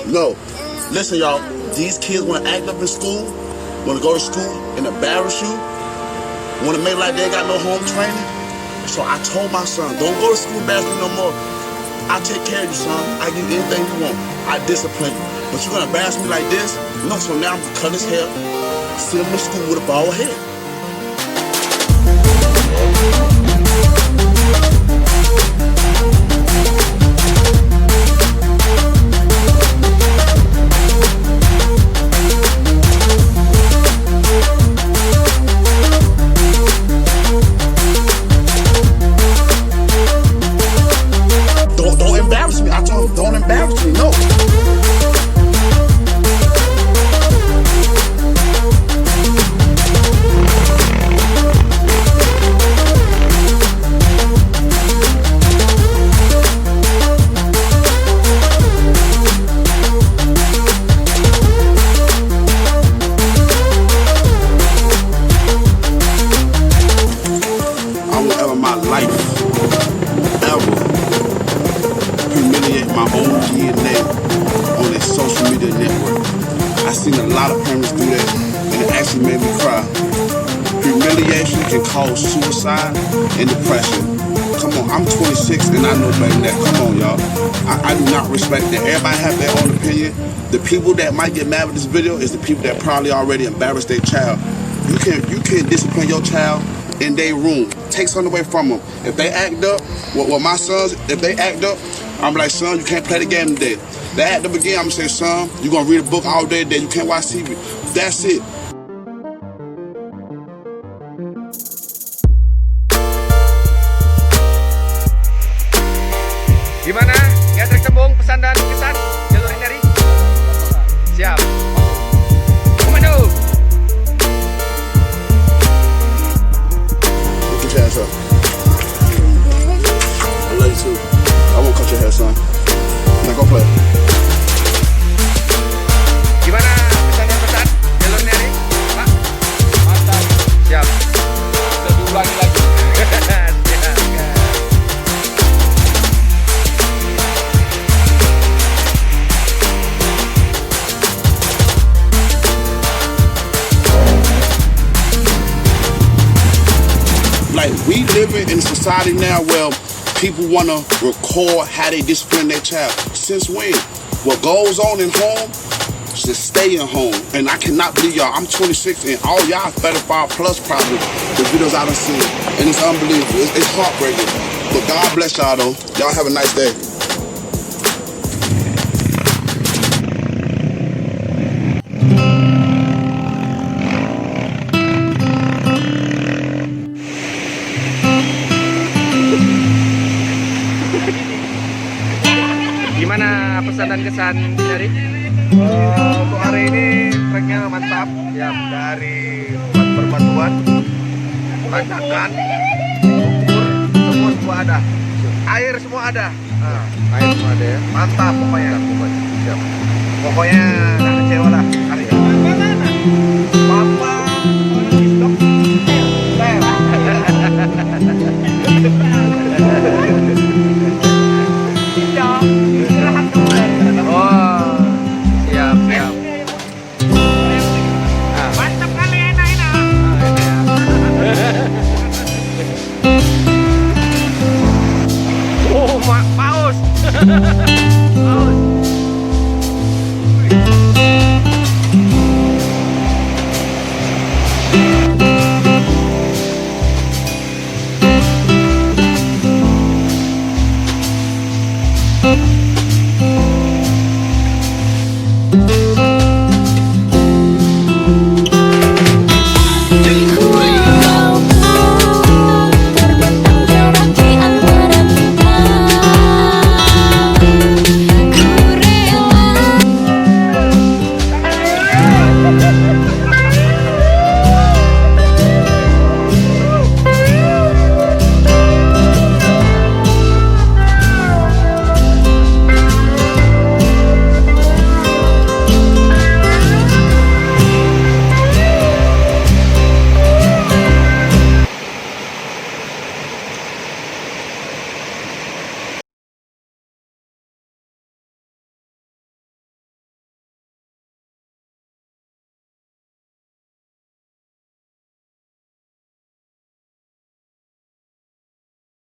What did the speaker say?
No. Listen, y'all. These kids want to act up in school, want to go to school and embarrass you, want to make like they got no home training. So I told my son, don't go to school embarrass me no more. I take care of you, son. I give you anything you want. I discipline you. But you're going to embarrass me like this? No, so now I'm going to cut his hair, send him to school with a bald head. Don't embarrass me. I told him, don't embarrass me. No. I will ever my life humiliate my own kid name on a social media network. I seen a lot of parents do that, and it actually made me cry. Humiliation can cause suicide and depression. Come on, I'm 26 and I know better than that. Come on, y'all. I do not respect that. Everybody have their own opinion. The people that might get mad with this video is the people that probably already embarrassed their child. You can discipline your child in their room. Take something away from them. If they act up, well, my sons, if they act up, I'm like, son, you can't play the game today. They act up again, I'm gonna say, son, you're gonna read a book all day today. You can't watch TV. That's it. Gimana? Ya tersambung pesan dan kesan jalur dari? Siap. Komando. Put your hands up. I love you too. I won't cut your hair, son. Now go play. Gimana pesan dan pesan jalur dari? in a society now where people want to record how they discipline their child. Since when? What goes on in home should stay in home. And I cannot believe y'all, I'm 26 and all y'all 35 plus probably the videos I done seen. And it's unbelievable. It's heartbreaking. But God bless y'all though. Y'all have a nice day. Gimana pesan dan kesan dari? Untuk hari ini treknya mantap ya, dari berbatuan, tanjakan, lumpur, semua ada, air semua ada. Air semua ada ya. Mantap pokoknya. Siap. Pokoknya nggak kecewa lah hari ini. Bapak istok Oh, siap, siap. Mantap kali, enak-enak. Oh, paus. Paus.